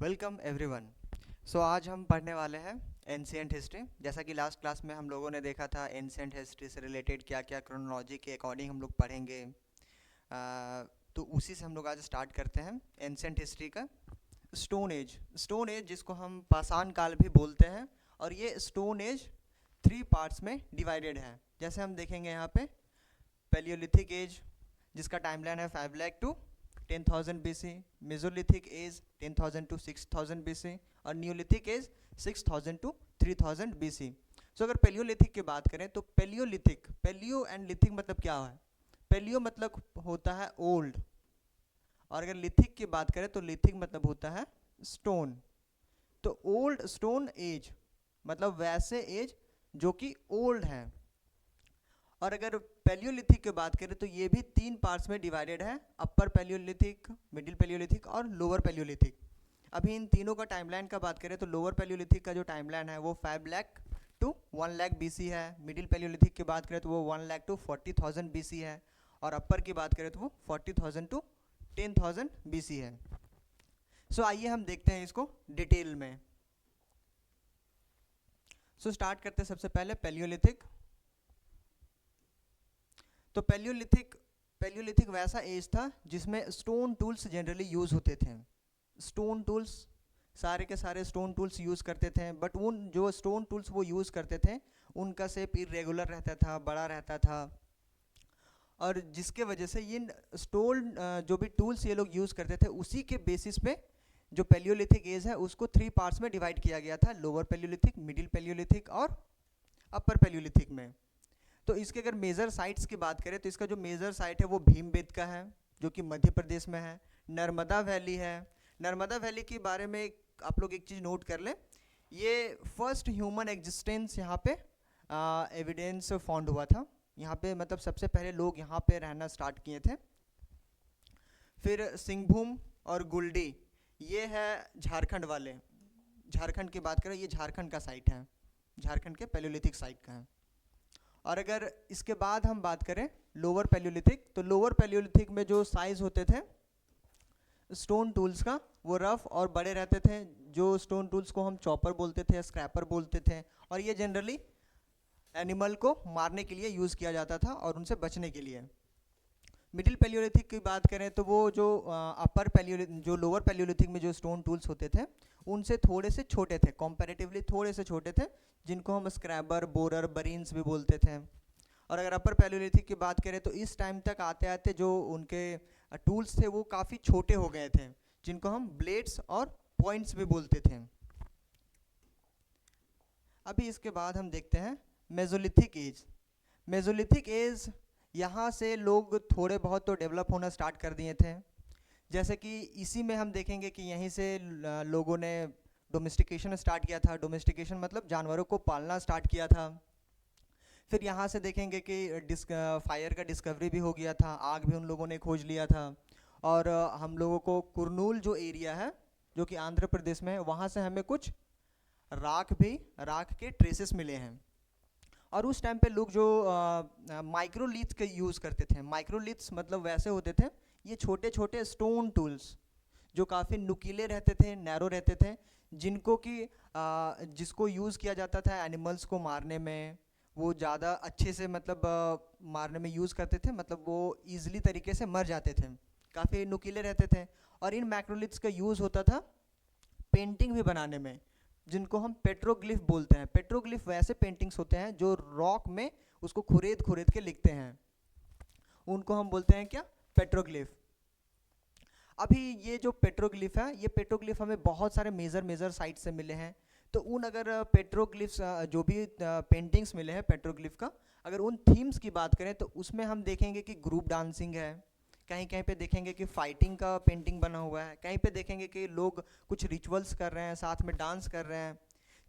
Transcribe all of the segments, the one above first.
Welcome everyone. आज हम पढ़ने वाले हैं एंशिएंट हिस्ट्री। जैसा कि लास्ट क्लास में हम लोगों ने देखा था एंशिएंट हिस्ट्री से रिलेटेड क्या क्या क्रोनोलॉजी के अकॉर्डिंग हम लोग पढ़ेंगे। तो उसी से हम लोग आज स्टार्ट करते हैं एंशिएंट हिस्ट्री का। स्टोन एज जिसको हम पाषाण काल भी बोलते हैं, और ये स्टोन एज 3 पार्ट्स में डिवाइडेड है। जैसे हम देखेंगे यहाँ पे पैलियोलिथिक एज जिसका टाइमलाइन है 5 lakh to 10,000 BC, mesolithic age 10,000 to 6,000 BC, और न्यूलिथिक एज 6,000 टू 3,000 BC। अगर पैलियोलिथिक की बात करें तो पैलियो एंड लिथिक मतलब क्या है? पैलियो मतलब होता है ओल्ड, और अगर लिथिक की बात करें तो लिथिक मतलब होता है स्टोन। तो ओल्ड स्टोन एज मतलब वैसे एज जो कि ओल्ड है। और अगर पैलियोलिथिक की बात करें तो ये भी 3 पार्ट्स में डिवाइडेड है, अपर पैलियोलिथिक, मिडिल पैलियोलिथिक और लोअर पैलियोलिथिक। अभी इन तीनों का टाइमलाइन का बात करें तो लोअर पैलियोलिथिक का जो टाइमलाइन है वो 5 लाख टू 1 लाख BC है। मिडिल पैलियोलिथिक की बात करें तो वो 1 लाख टू 40,000 BC है, और अपर की बात करें तो वो 40,000 टू 10,000 BC है। आइए हम देखते हैं इसको डिटेल में। स्टार्ट करते हैं सबसे पहले पैलियोलिथिक। तो पैलियोलिथिक वैसा एज था जिसमें स्टोन टूल्स जनरली यूज़ होते थे। स्टोन टूल्स, सारे के सारे स्टोन टूल्स यूज़ करते थे, बट उन जो स्टोन टूल्स वो यूज़ करते थे उनका शेप इरेगुलर रहता था, बड़ा रहता था, और जिसके वजह से ये स्टोन जो भी टूल्स ये लोग यूज़ करते थे उसी के बेसिस पे जो पैलियोलिथिक एज है उसको 3 पार्ट्स में डिवाइड किया गया था, लोअर पैलियोलिथिक, मिडिल पैलियोलिथिक और अपर पैलियोलिथिक में। तो इसके अगर मेजर साइट्स की बात करें तो इसका जो मेजर साइट है वो भीमबेटका है जो कि मध्य प्रदेश में है। नर्मदा वैली है। नर्मदा वैली के बारे में आप लोग एक चीज़ नोट कर लें, ये फर्स्ट ह्यूमन एग्जिस्टेंस यहाँ पे एविडेंस फाउंड हुआ था। यहाँ पे मतलब सबसे पहले लोग यहाँ पे रहना स्टार्ट किए थे। फिर सिंहभूम और गुलडी, ये है झारखंड वाले। झारखंड की बात करें, ये झारखंड का साइट है, झारखंड के पैलियोलिथिक साइट का है। और अगर इसके बाद हम बात करें लोअर पैलियोलिथिक, तो लोअर पैलियोलिथिक में जो साइज होते थे स्टोन टूल्स का वो रफ और बड़े रहते थे। जो स्टोन टूल्स को हम चॉपर बोलते थे, स्क्रैपर बोलते थे, और ये जनरली एनिमल को मारने के लिए यूज़ किया जाता था और उनसे बचने के लिए। मिडिल पैलियोलिथिक की बात करें तो वो जो जो लोअर पैलियोलिथिक में जो स्टोन टूल्स होते थे उनसे थोड़े से छोटे थे, कंपैरेटिवली थोड़े से छोटे थे, जिनको हम स्क्रैबर, बोरर, बरीन्स भी बोलते थे। और अगर अपर पैलियोलिथिक की बात करें तो इस टाइम तक आते आते जो उनके टूल्स थे वो काफ़ी छोटे हो गए थे, जिनको हम ब्लेड्स और पॉइंट्स भी बोलते थे। अभी इसके बाद हम देखते हैं मेसोलिथिक एज। मेसोलिथिक एज यहाँ से लोग थोड़े बहुत तो डेवलप होना स्टार्ट कर दिए थे। जैसे कि इसी में हम देखेंगे कि यहीं से लोगों ने डोमेस्टिकेशन स्टार्ट किया था। डोमेस्टिकेशन मतलब जानवरों को पालना स्टार्ट किया था। फिर यहाँ से देखेंगे कि फायर का डिस्कवरी भी हो गया था, आग भी उन लोगों ने खोज लिया था। और हम लोगों को कुरनूल जो एरिया है जो कि आंध्र प्रदेश में है, वहाँ से हमें कुछ राख के ट्रेसेस मिले हैं। और उस टाइम पे लोग जो माइक्रोलिथ्स के यूज़ करते थे। माइक्रोलिथ्स मतलब वैसे होते थे ये छोटे छोटे स्टोन टूल्स जो काफ़ी नुकीले रहते थे, नैरो रहते थे, जिनको कि जिसको यूज़ किया जाता था एनिमल्स को मारने में। वो ज़्यादा अच्छे से मतलब मारने में यूज़ करते थे, मतलब वो ईजिली तरीके से मर जाते थे, काफ़ी नुकीले रहते थे। और इन माइक्रोलिथ्स का यूज़ होता था पेंटिंग भी बनाने में, जिनको हम पेट्रोग्लिफ बोलते हैं। पेट्रोग्लिफ वैसे पेंटिंग्स होते हैं जो रॉक में उसको खुरेद के लिखते हैं, उनको हम बोलते हैं क्या? पेट्रोग्लिफ। अभी ये जो पेट्रोग्लिफ है, ये पेट्रोग्लिफ हमें बहुत सारे मेजर साइट से मिले हैं। तो उन अगर पेट्रोग्लिफ्स जो भी पेंटिंग्स मिले हैं पेट्रोग्लिफ का, अगर उन थीम्स की बात करें तो उसमें हम देखेंगे कि ग्रुप डांसिंग है, कहीं कहीं पे देखेंगे कि फाइटिंग का पेंटिंग बना हुआ है, कहीं पे देखेंगे कि लोग कुछ रिचुअल्स कर रहे हैं, साथ में डांस कर रहे हैं।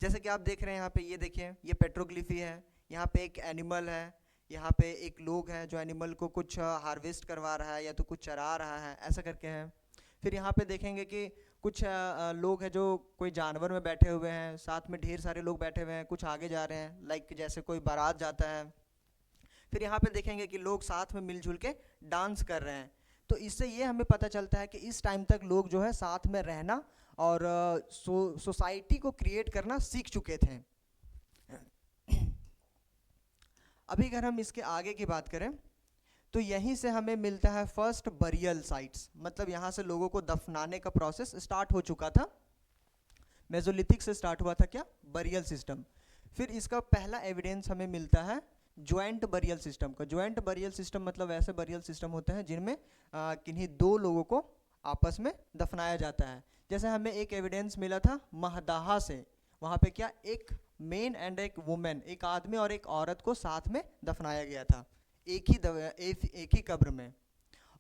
जैसे कि आप देख रहे हैं यहाँ पे, ये देखिए, ये पेट्रोग्लिफ ही है। यहाँ पे एक एनिमल है, यहाँ पे एक लोग है जो एनिमल को कुछ हार्वेस्ट करवा रहा है या तो कुछ चरा रहा है, ऐसा करके है। फिर यहाँ पे देखेंगे कि कुछ लोग हैं जो कोई जानवर में बैठे हुए हैं, साथ में ढेर सारे लोग बैठे हुए हैं, कुछ आगे जा रहे हैं, लाइक जैसे कोई बारात जाता है। फिर यहाँ पे देखेंगे कि लोग साथ में मिलजुल के डांस कर रहे हैं। तो इससे ये हमें पता चलता है कि इस टाइम तक लोग जो है साथ में रहना और सोसाइटी को क्रिएट करना सीख चुके थे। अभी अगर हम इसके आगे की बात करें तो यहीं से हमें मिलता है फर्स्ट बरियल साइट्स, मतलब यहाँ से लोगों को दफनाने का प्रोसेस स्टार्ट हो चुका था। मेसोलिथिक से स्टार्ट हुआ था क्या, बरियल सिस्टम। फिर इसका पहला एविडेंस हमें मिलता है ज्वाइंट बरियल सिस्टम का। ज्वाइंट बरियल सिस्टम मतलब ऐसे बरियल सिस्टम होते हैं जिनमें किन्हीं दो लोगों को आपस में दफनाया जाता है। जैसे हमें एक एविडेंस मिला था महदाहा से, वहाँ पे क्या एक मेन एंड एक वुमेन, एक आदमी और एक औरत को साथ में दफनाया गया था एक ही कब्र में।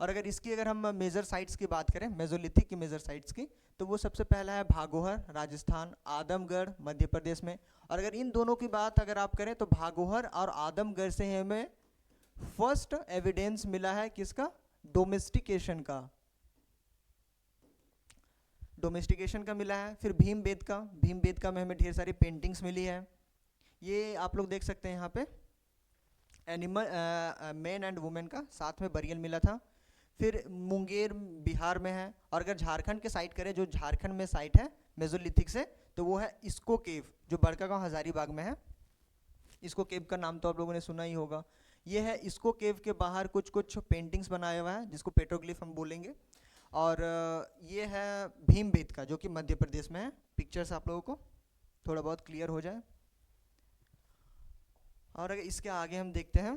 और अगर हम मेजर साइट्स की बात करें, मेसोलिथिक की मेजर साइट्स की, तो वो सबसे पहला है भागोहर राजस्थान, आदमगढ़ मध्य प्रदेश में। और अगर इन दोनों की बात अगर आप करें तो भागोहर और आदमगढ़ से हमें फर्स्ट एविडेंस मिला है किसका, डोमेस्टिकेशन का मिला है। फिर भीमबेदका में हमें ढेर सारी पेंटिंग्स मिली है। ये आप लोग देख सकते हैं यहाँ पे एनिमल मैन एंड वुमेन का साथ में बरियल मिला था। फिर मुंगेर बिहार में है। और अगर झारखंड के साइट करें, जो झारखंड में साइट है मेसोलिथिक से, तो वो है इसको केव, जो बड़कागांव हजारीबाग में है। इसको केव का नाम तो आप लोगों ने सुना ही होगा। ये है इसको केव के बाहर कुछ कुछ पेंटिंग्स बनाया हुआ है जिसको पेट्रोग्लिफ हम बोलेंगे। और ये है भीमबेदका जो कि मध्य प्रदेश में है। पिक्चर्स आप लोगों को थोड़ा बहुत क्लियर हो जाए। और अगर इसके आगे हम देखते हैं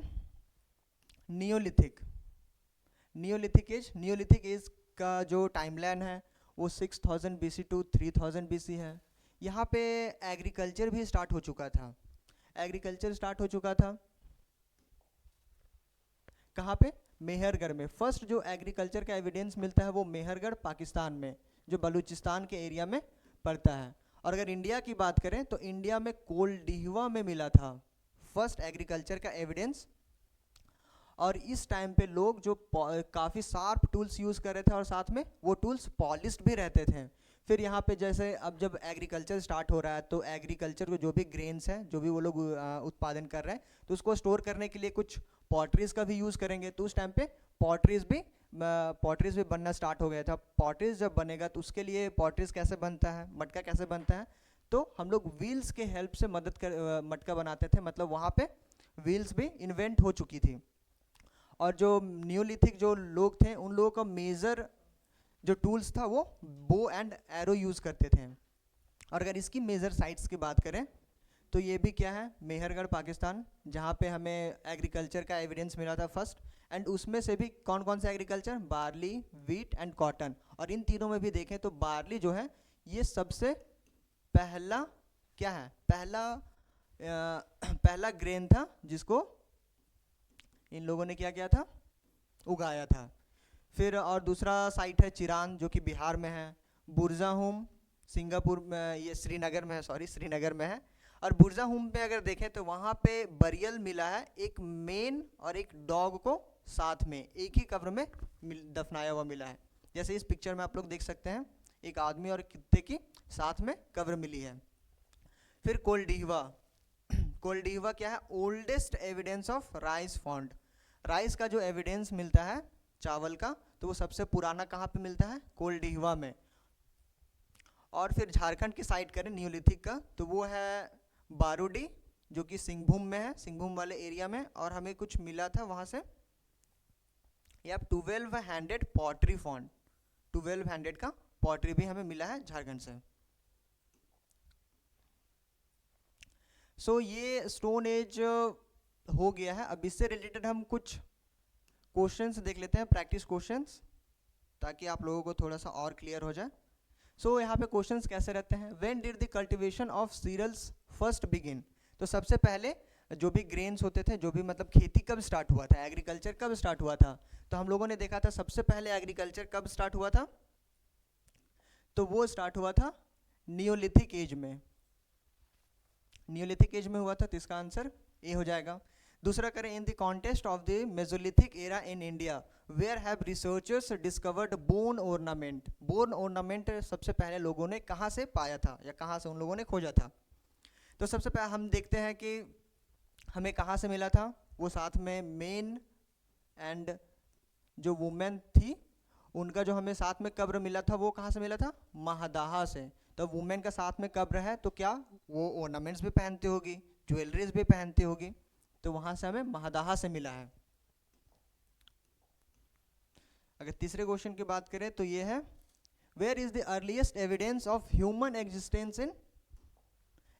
नियोलिथिक एज का जो टाइमलाइन है वो 6000 BC टू 3000 BC है। यहाँ पे एग्रीकल्चर भी स्टार्ट हो चुका था। कहाँ पे, मेहरगढ़ में। फर्स्ट जो एग्रीकल्चर का एविडेंस मिलता है वो मेहरगढ़ पाकिस्तान में, जो बलूचिस्तान के एरिया में पड़ता है। और अगर इंडिया की बात करें तो इंडिया में कोलडीहवा में मिला था फर्स्ट एग्रीकल्चर का एविडेंस। और इस टाइम पे लोग जो काफ़ी शार्प टूल्स यूज़ कर रहे थे और साथ में वो टूल्स पॉलिश्ड भी रहते थे। फिर यहाँ पे जैसे अब जब एग्रीकल्चर स्टार्ट हो रहा है तो एग्रीकल्चर को जो भी ग्रेन्स हैं, जो भी वो लोग उत्पादन कर रहे हैं, तो उसको स्टोर करने के लिए कुछ पॉटरीज का भी यूज़ करेंगे। तो उस टाइम पे पॉटरीज भी बनना स्टार्ट हो गया था। पॉटरीज जब बनेगा तो उसके लिए पॉटरीज कैसे बनता है, मटका कैसे बनता है, तो हम लोग व्हील्स के हेल्प से मटका बनाते थे। मतलब वहाँ पे व्हील्स भी इन्वेंट हो चुकी थी। और जो नियोलिथिक जो लोग थे उन लोगों का मेजर जो टूल्स था वो बो एंड एरो यूज़ करते थे। और अगर इसकी मेजर साइट्स की बात करें तो ये भी क्या है, मेहरगढ़ पाकिस्तान, जहाँ पे हमें एग्रीकल्चर का एविडेंस मिला था फर्स्ट। एंड उसमें से भी कौन कौन सा agriculture, barley, wheat and cotton. और इन तीनों में भी देखें तो बार्ली जो है ये सबसे पहला क्या है, पहला ग्रेन था जिसको इन लोगों ने क्या किया था, उगाया था। फिर और दूसरा साइट है चिरान जो कि बिहार में है। बुरजाहुम सिंगापुर में, ये श्रीनगर में है, श्रीनगर में है। और बुरजाहुम पे अगर देखें तो वहाँ पे बरियल मिला है एक मेन और एक डॉग को साथ में एक ही कब्र में दफनाया हुआ मिला है। जैसे इस पिक्चर में आप लोग देख सकते हैं एक आदमी और कुत्ते की साथ में कब्र मिली है। फिर कोलडीहवा क्या है, oldest evidence of rice found. Rice का जो एविडेंस मिलता है चावल का, तो वो सबसे पुराना कहाँ पे मिलता है, कोलडीहवा में। और फिर झारखंड की साइड करें नियोलिथिक का तो वो है बारूडी जो कि सिंहभूम में है, सिंहभूम वाले एरिया में। और हमें कुछ मिला था वहाँ से, या 12 हैंडेड पॉटरी फाउंड, 12 हैंडेड का पॉटरी भी हमें मिला है झारखंड से। सो ये स्टोन एज हो गया है। अब इससे रिलेटेड हम कुछ क्वेश्चंस देख लेते हैं, प्रैक्टिस क्वेश्चंस, ताकि आप लोगों को थोड़ा सा और क्लियर हो जाए। सो यहाँ पे क्वेश्चंस कैसे रहते हैं, when did the cultivation of cereals first begin. तो सबसे पहले जो भी ग्रेन्स होते थे, जो भी मतलब खेती कब स्टार्ट हुआ था, एग्रीकल्चर कब स्टार्ट हुआ था। तो हम लोगों ने देखा था सबसे पहले एग्रीकल्चर कब स्टार्ट हुआ था, तो वो स्टार्ट हुआ था नियोलिथिक एज में। नियोलिथिक एज में हुआ था, तो इसका आंसर ए हो जाएगा। दूसरा करें, in the context of the mesolithic era in India where have researchers discovered bone ornament. Bone ornament सबसे पहले लोगों ने कहाँ से पाया था या कहाँ से उन लोगों ने खोजा था। तो सबसे पहले हम देखते हैं कि हमें कहाँ से मिला था, वो साथ में मेन एंड जो वुमेन थी उनका जो हमें साथ में कब्र मिला था वो कहाँ से मिला था? महदाहा से। तो वुमेन का साथ में कब्र है तो क्या वो ऑर्नामेंट्स भी पहनती होगी, ज्वेलरीज भी पहनती होगी, तो वहाँ से हमें महदाहा से मिला है। अगर तीसरे क्वेश्चन की बात करें तो ये है, where is the earliest evidence of human existence in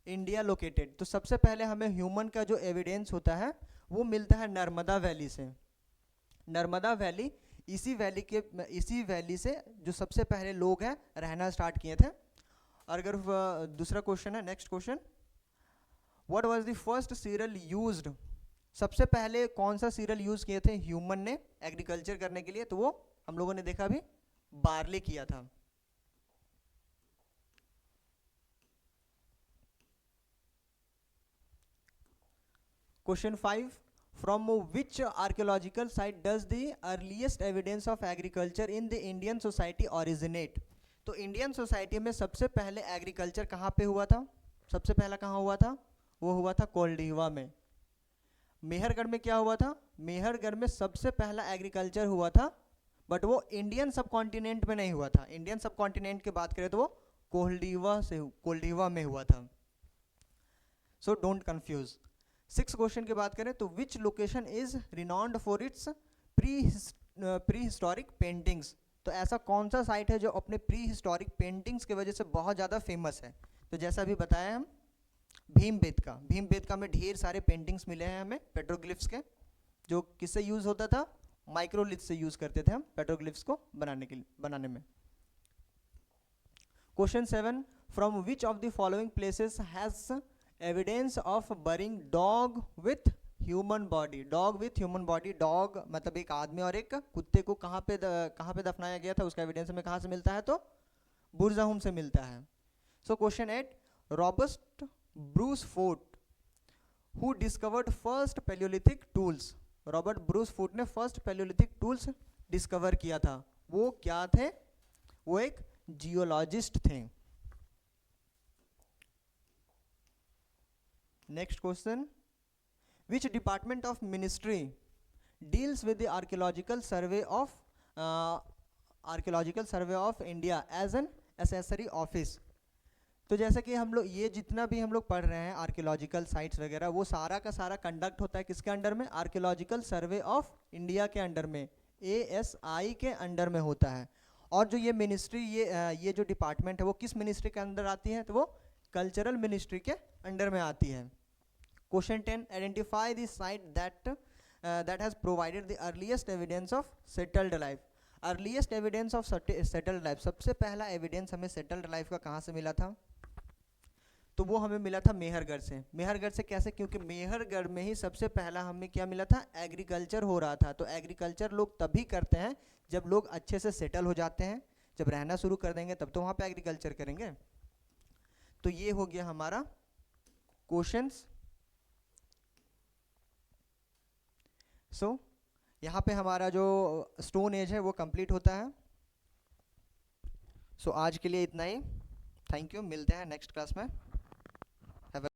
India located? तो सबसे पहले हमें ह्यूमन का जो एविडेंस होता है वो मिलता है नर्मदा वैली से। नर्मदा वैली, इसी वैली से जो सबसे पहले लोग हैं रहना स्टार्ट किए थे। और अगर दूसरा क्वेश्चन है, next question, what was the first serial used? सबसे पहले कौन सा सीरियल यूज किए थे ह्यूमन ने एग्रीकल्चर करने के लिए? तो वो हम लोगों ने देखा अभी बार्ली किया था। Question 5, from which archaeological site does the earliest evidence of agriculture in the Indian society originate? तो इंडियन सोसाइटी में सबसे पहले एग्रीकल्चर कहाँ पे हुआ था? सबसे पहला कहाँ हुआ था? वो हुआ था कोल्डिवा में। मेहरगढ़ में क्या हुआ था? मेहरगढ़ में सबसे पहला एग्रीकल्चर हुआ था, बट वो इंडियन सब कॉन्टिनेंट में नहीं हुआ था। इंडियन सब कॉन्टिनेंट की बात करें तो वो कोल्डिवा में हुआ था। So don't confuse. 6 क्वेश्चन की बात करें तो विच location is renowned for its pre historic paintings? तो ऐसा कौन सा साइट है जो अपने प्री हिस्टोरिक पेंटिंग्स की वजह से बहुत ज़्यादा फेमस है? तो जैसा अभी बताया हम, भीमबेटका में ढेर सारे पेंटिंग्स मिले हैं हमें पेट्रोग्लिफ्स के, जो किससे यूज होता था? माइक्रोलिथ से यूज करते थे हम पेट्रोग्लिफ्स को बनाने में। Question 7, from which of the following places has evidence of burying dog with human body? Dog with human body, dog मतलब एक आदमी और एक कुत्ते को कहाँ पे दफनाया गया था, उसका एविडेंस हमें कहाँ से मिलता है? तो बुरज़ाहुम से मिलता है। So question 8, Robert Bruce Foote who discovered first palaeolithic tools? Robert Bruce Foote ने फर्स्ट पैलियोलिथिक टूल्स डिस्कवर किया था, वो क्या थे? वो एक जियोलॉजिस्ट थे। Next question, which department of ministry deals with the archaeological survey of India as an accessory office? तो जैसा कि हम लोग ये जितना भी हम लोग पढ़ रहे हैं आर्कियोलॉजिकल साइट्स वगैरह, वो सारा का सारा कंडक्ट होता है किसके अंडर में? आर्कियोलॉजिकल सर्वे ऑफ इंडिया के अंडर में, ASI के अंडर में होता है। और जो ये मिनिस्ट्री, ये जो डिपार्टमेंट है वो किस मिनिस्ट्री के अंदर आती है? तो वो कल्चरल मिनिस्ट्री के अंडर में आती है। Question 10, identify the site that has provided the earliest evidence of settled life? Earliest evidence of settled life, सबसे पहला एविडेंस हमें सेटल्ड लाइफ का कहाँ से मिला था? तो वो हमें मिला था मेहरगढ़ से। मेहरगढ़ से कैसे? क्योंकि मेहरगढ़ में ही सबसे पहला हमें क्या मिला था? एग्रीकल्चर हो रहा था। तो एग्रीकल्चर लोग तभी करते हैं जब लोग अच्छे से सेटल हो जाते हैं, जब रहना शुरू कर देंगे तब तो वहाँ पे एग्रीकल्चर करेंगे। तो ये हो गया हमारा क्वेश्चंस। सो यहाँ पे हमारा जो स्टोन एज है वो कंप्लीट होता है। सो आज के लिए इतना ही। थैंक यू, मिलते हैं नेक्स्ट क्लास में।